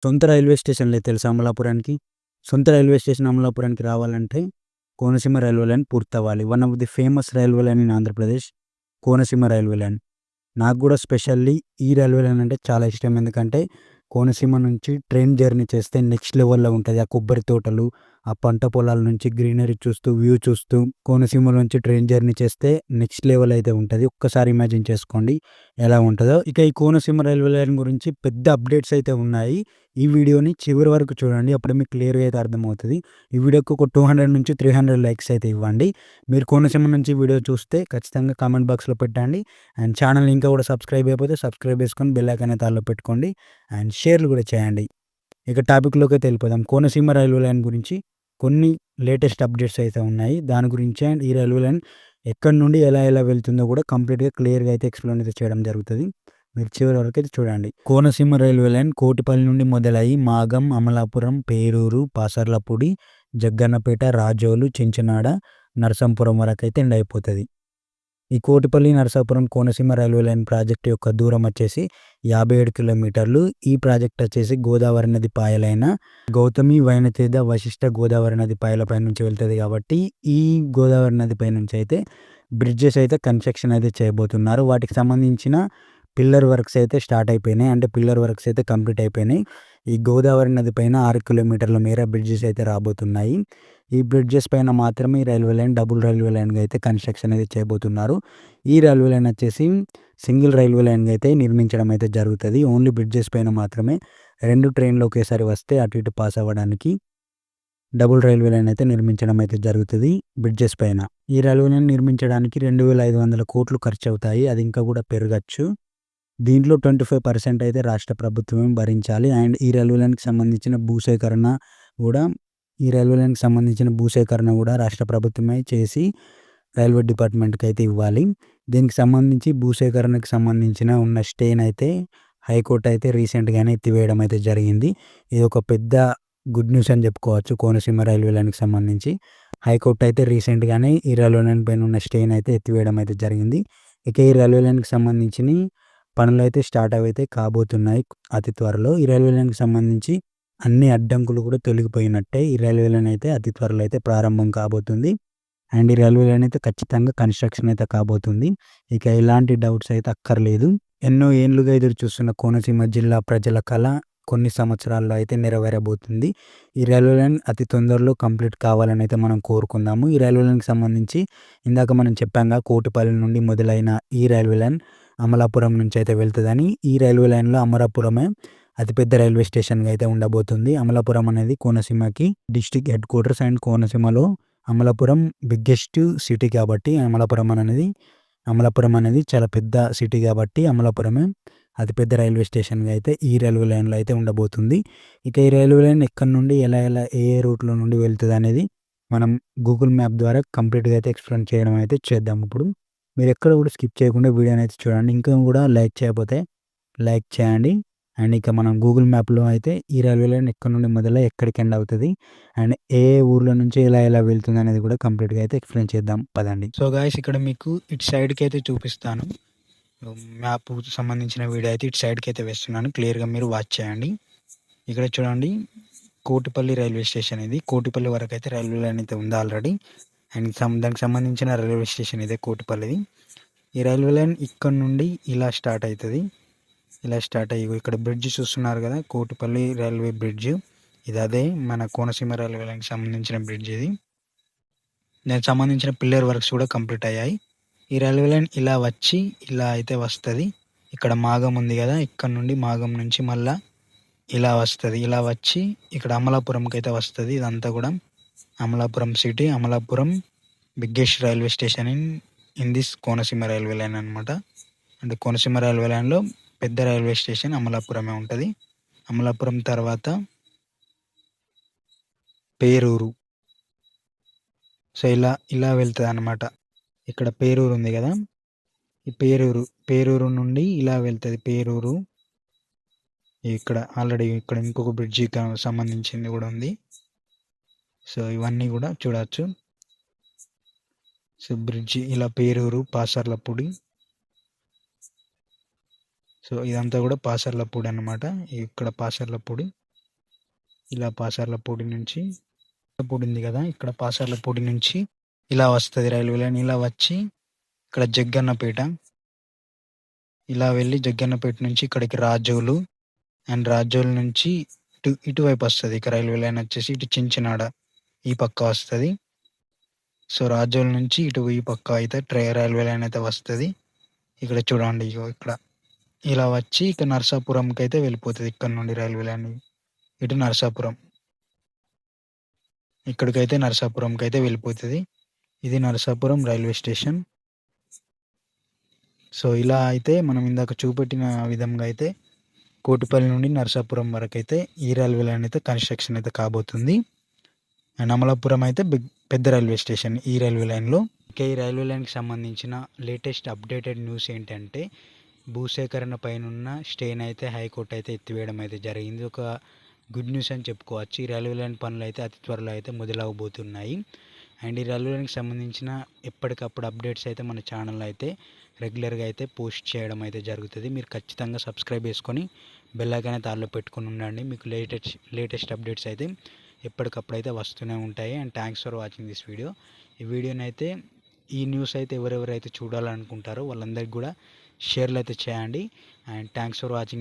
సొంత railway station లేదు తెలుసా అమలాపురానికి? సొంత రైల్వే స్టేషన్ అమలాపురానికి రావాలంటే కోనసీమ రైల్వే లైన్ పూర్తవ్వాలి. One of the famous railway line in Andhra Pradesh Konaseema railway line. నాకు గూడా స్పెషల్లీ ఈ రైల్వే లైన్ అంటే చాలా ఇష్టం. ఎందుకంటే కోనసీమ నుంచి ట్రైన్ జర్నీ చేస్తే నెక్స్ట్ లెవెల్‌లో ఉంటది. ఆ కొబ్బరి తోటలు, ఆ పంట పొలాల నుంచి గ్రీనరీ చూస్తూ, వ్యూ చూస్తూ కోనసీమలోంచి ట్రైన్ జర్నీ చేస్తే నెక్స్ట్ లెవెల్ అయితే ఉంటది. ఒక్కసారి ఇమాజిన్ చేసుకోండి ఎలా ఉంటదో. ఇక ఈ కోనసీమ రైల్వే లైన్ గురించి పెద్ద అప్డేట్స్ అయితే ఉన్నాయి. ఈ వీడియోని చివరి వరకు చూడండి. అప్పుడే మీకు క్లియర్‌గా అయితే అర్థమవుతది. ఈ వీడియోకి ఒక 200-300 లైక్స్ అయితే ఇవ్వండి. మీరు కోనసీమ నుంచి వీడియో చూస్తే ఖచ్చితంగా కామెంట్ బాక్స్‌లో పెట్టండి. అండ్ ఛానల్‌ని ఇంకా కూడా సబ్స్క్రైబ్ చేయకపోతే సబ్స్క్రైబ్ చేసుకొని బెల్ ఐకాన్ అయితే ఆల్‌లో పెట్టుకోండి. అండ్ షేర్లు కూడా చేయండి. ఇక టాపిక్‌లోకైతే వెళ్ళిపోదాం. కోనసీమ రైల్వే లైన్ గురించి కొన్ని లేటెస్ట్ అప్డేట్స్ అయితే ఉన్నాయి. దాని గురించి అండ్ ఈ రైల్వే లైన్ ఎక్కడి నుండి ఎలా వెళ్తుందో కూడా కంప్లీట్‌గా క్లియర్‌గా అయితే ఎక్స్‌ప్లెయిన్ అయితే చేయడం జరుగుతది. మీరు చివరి వరకైతే చూడండి. కోనసీమ రైల్వే లైన్ కోటిపల్లి నుండి మొదలయ్యి మాగం, అమలాపురం, పేరూరు, పాసర్లపూడి, జగ్గన్నపేట, రాజోలు, చించనాడ, నరసాపురం వరకైతే ఎండ్ అయిపోతది. ఈ Kotipalli Narasapuram Konaseema railway line project యొక్క దూరం వచ్చేసి 57 కిలోమీటర్లు. ఈ ప్రాజెక్ట్ వచ్చేసి గోదావరి నది పాయలైన గౌతమి, వైనతేజ, వశిష్ట గోదావరి నది పాయలపై నుంచి వెళ్తది కాబట్టి ఈ గోదావరి నది పై నుంచి అయితే బ్రిడ్జెస్ అయితే కన్‌స్ట్రక్షన్ అయితే చేయబోతున్నారు. వాటికి సంబంధించిన పిల్లర్ వర్క్స్ అయితే స్టార్ట్ అయిపోయినాయి. అంటే పిల్లర్ వర్క్స్ అయితే కంప్లీట్ అయిపోయినాయి. ఈ గోదావరి నది పైన 6 కిలోమీటర్ల మేర బ్రిడ్జెస్ అయితే రాబోతున్నాయి. ఈ బ్రిడ్జెస్ పైన మాత్రమే ఈ రైల్వే లైన్ డబుల్ రైల్వే లైన్‌గా అయితే కన్‌స్ట్రక్షన్ అయితే చేయబోతున్నారు. ఈ రైల్వే లైన్ వచ్చేసి సింగిల్ రైల్వే లైన్‌గా అయితే నిర్మించడం అయితే జరుగుతది. ఓన్లీ బ్రిడ్జెస్ పైన మాత్రమే 2 ట్రైన్‌లు ఒకేసారి వస్తే అటు ఇటు పాస్ అవ్వడానికి డబుల్ రైల్వే లైన్ అయితే నిర్మించడం అయితే జరుగుతది బ్రిడ్జెస్ పైన. ఈ రైల్వే లైన్ నిర్మించడానికి 2,500 కోట్లు ఖర్చవుతాయి. అది ఇంకా కూడా పెరగచ్చు. దీంట్లో 25% అయితే రాష్ట్ర ప్రభుత్వమే భరించాలి. అండ్ ఈ రైల్వే లైన్‌కి సంబంధించిన భూసేకరణ గూడా రాష్ట్ర ప్రభుత్వమే చేసి రైల్వే డిపార్ట్‌మెంట్‌కి అయితే ఇవ్వాలి. దీనికి సంబంధించి భూసేకరణకు సంబంధించిన ఉన్న స్టేనైతే హైకోర్ట్ అయితే రీసెంట్‌గానే ఎత్తివేయడం అయితే జరిగింది. ఇది ఒక పెద్ద గుడ్ న్యూస్ అని చెప్పుకోవచ్చు కోనసీమ రైల్వే లైన్‌కి సంబంధించి. హైకోర్ట్ అయితే రీసెంట్‌గానే ఈ రైల్వే లైన్ పైన ఉన్న స్టేనైతే ఎత్తివేయడం అయితే జరిగింది. ఇక ఈ రైల్వే లైన్‌కి సంబంధించిని పనులైతే స్టార్ట్ అయితే కాబోతున్నాయి అతి త్వరలో. ఈ రైల్వే లైన్‌కి సంబంధించి అన్ని అడ్డంకులు కూడా తొలగిపోయినట్టే. ఈ రైల్వే లైన్ అయితే అతి త్వరలో అయితే ప్రారంభం కాబోతుంది. అండ్ ఈ రైల్వే లైన్ అయితే ఖచ్చితంగా కన్‌స్ట్రక్షన్ అయితే కాబోతుంది. ఇక ఎలాంటి డౌట్స్ అయితే అక్కర్లేదు. ఎన్నో ఏండ్లుగా ఎదురు చూస్తున్న కోనసీమ జిల్లా ప్రజల కల కొన్ని సంవత్సరాల్లో అయితే నెరవేరబోతుంది. ఈ రైల్వే లైన్ అతి తొందరలో కంప్లీట్ కావాలని అయితే మనం కోరుకుందాము. ఈ రైల్వే లైన్‌కి సంబంధించి ఇందాక మనం చెప్పాంగా కోటిపల్లి నుండి మొదలైన ఈ రైల్వే లైన్ అమలాపురం నుంచి అయితే వెళ్తదని. ఈ రైల్వే లైన్‌లో అమలాపురమే అతిపెద్ద రైల్వే స్టేషన్‌గా అయితే ఉండబోతుంది. అమలాపురం అనేది కోనసీమకి డిస్ట్రిక్ట్ హెడ్ క్వార్టర్స్ అండ్ కోనసీమలో అమలాపురం బిగ్గెస్ట్ సిటీ కాబట్టి అమలాపురం అనేది చాలా పెద్ద సిటీ కాబట్టి అమలాపురమే అతిపెద్ద రైల్వే స్టేషన్‌గా అయితే ఈ రైల్వే లైన్‌లో అయితే ఉండబోతుంది. ఇక ఈ రైల్వే లైన్ ఎక్కడి నుండి ఎలా ఏ రూట్‌లో నుండి వెళ్తదనేది మనం గూగుల్ మ్యాప్ ద్వారా కంప్లీట్‌గా అయితే ఎక్స్‌ప్లెయిన్ చేయడం అయితే చేద్దాం ఇప్పుడు. మీరెక్కడ కూడా స్కిప్ చేయకుండా వీడియోని అయితే చూడండి. ఇంకా కూడా లైక్ చేయకపోతే లైక్ చేయండి. అండ్ ఇక మనం గూగుల్ మ్యాప్‌లో అయితే ఈ రైల్వే లైన్ ఎక్కడి నుండి మొదలై ఎక్కడికి ఎండ్ అవుతది. అండ్ ఏ ఊర్ల నుంచి ఎలా వెళ్తుందనేది కూడా కంప్లీట్‌గా అయితే ఎక్స్‌ప్లెయిన్ చేద్దాం పదండి. సో గాయ్స్ ఇక్కడ మీకు ఇటు సైడ్‌కి అయితే చూపిస్తాను. మ్యాప్‌కు సంబంధించిన వీడియో అయితే ఇటు సైడ్‌కి అయితే వేస్తున్నాను. క్లియర్‌గా మీరు వాచ్ చేయండి. ఇక్కడ చూడండి కోటిపల్లి రైల్వే స్టేషన్ ఇది. కోటిపల్లి వరకైతే రైల్వే లైన్ అయితే ఉంది ఆల్రెడీ. అండ్ దానికి సంబంధించిన రైల్వే స్టేషన్ ఇదే కోటిపల్లిది. ఈ రైల్వే లైన్ ఇక్కడ నుండి ఇలా స్టార్ట్ అయితది. ఇలా స్టార్ట్ అయ్యి ఇక్కడ బ్రిడ్జ్ చూస్తున్నారు కదా కోటిపల్లి రైల్వే బ్రిడ్జ్. ఇది అదే మన కోనసీమ రైల్వే లైన్‌కి సంబంధించిన బ్రిడ్జ్ ఇది. దానికి సంబంధించిన పిల్లర్ వర్క్స్ కూడా కంప్లీట్ అయ్యాయి. ఈ రైల్వే లైన్ ఇలా వచ్చి ఇలా అయితే వస్తది. ఇక్కడ మాగం ఉంది కదా ఇక్కడ నుండి మాగం నుంచి మళ్ళా ఇలా వస్తది. ఇలా వచ్చి ఇక్కడ అమలాపురంకి అయితే వస్తది. ఇదంతా కూడా Amalapuram city. Amalapuram biggest railway station in this Konaseema railway line అనమాట. అంటే కోనసీమ రైల్వే లైన్‌లో పెద్ద రైల్వే స్టేషన్ అమలాపురమే ఉంటది. అమలాపురం తర్వాత పేరూరు. సో, ఇలా వెళ్తదనమాట. ఇక్కడ పేరూరు ఉంది గదా! ఈ పేరూరు నుండి ఇలా వెళ్తది. పేరూరు ఇక్కడ ఆల్రెడీ ఇక్కడ ఇంకొక బ్రిడ్జికి సంబంధించింది గూడా ఉంది. సో, ఇవన్నీ గూడా చూడొచ్చు. సో, బ్రిడ్జి ఇలా పేరూరు, పాసర్లపూడి. సో, ఇదంతా గూడా పాసర్లపూడి అన్నమాట. ఇక్కడ పాసర్లపూడి. ఇలా పాసర్లపూడి నుంచి పూడి ఉంది కదా, ఇక్కడ పాసర్లపూడి నుంచి ఇలా వస్తుంది రైల్వే లైన్. ఇలా వచ్చి ఇక్కడ జగ్గన్నపేట, ఇలా వెళ్ళి జగ్గన్నపేట నుంచి ఇక్కడికి రాజోలు, అండ్ రాజోలు నుంచి ఇటువైపు వస్తుంది. ఇక రైల్వే లైన్ వచ్చేసి ఇటు చించినాడ ఈ పక్క వస్తుంది. సో రాజోల్ నుంచి ఇటు ఈ పక్క అయితే రైల్వే లైన్ అయితే వస్తుంది. ఇక్కడ చూడండి, ఇగో ఇక్కడ ఇలా వచ్చి ఇక నర్సాపురంకి అయితే వెళ్ళిపోతుంది. ఇక్కడ నుండి రైల్వే లైన్ ఇటు నర్సాపురం, ఇక్కడికైతే నర్సాపురంకి అయితే వెళ్ళిపోతుంది. ఇది నర్సాపురం రైల్వే స్టేషన్. సో ఇలా అయితే మనం ఇందాక చూపెట్టిన విధంగా అయితే కోటిపల్లి నుండి నర్సాపురం వరకు అయితే ఈ రైల్వే లైన్ అయితే కన్స్ట్రక్షన్ అయితే కాబోతుంది. అండ్ అమలాపురం అయితే పెద్ద రైల్వే స్టేషన్ ఈ రైల్వే లైన్లో. ఇక ఈ రైల్వే లైన్కి సంబంధించిన లేటెస్ట్ అప్డేటెడ్ న్యూస్ ఏంటంటే, భూసేకరణ పైన స్టేని అయితే హైకోర్టు అయితే ఎత్తివేయడం అయితే జరిగింది. ఒక గుడ్ న్యూస్ అని చెప్పుకోవచ్చు. ఈ రైల్వే లైన్ పనులు అయితే అతి త్వరలో అయితే మొదలవబోతున్నాయి. అండ్ ఈ రైల్వే లైన్కి సంబంధించిన ఎప్పటికప్పుడు అప్డేట్స్ అయితే మన ఛానల్లో అయితే రెగ్యులర్గా అయితే పోస్ట్ చేయడం అయితే జరుగుతుంది. మీరు ఖచ్చితంగా సబ్స్క్రైబ్ చేసుకొని బెల్ ఐకాన్ అయితే ఆన్లో పెట్టుకొని ఉండండి. మీకు లేటెస్ట్ అప్డేట్స్ అయితే ఎప్పటికప్పుడు అయితే వస్తూనే ఉంటాయి. And thanks for watching this video. ఈ వీడియోని అయితే ఈ న్యూస్ అయితే ఎవరెవరైతే చూడాలనుకుంటారో వాళ్ళందరికీ కూడా షేర్లు అయితే చేయండి. And thanks for watching.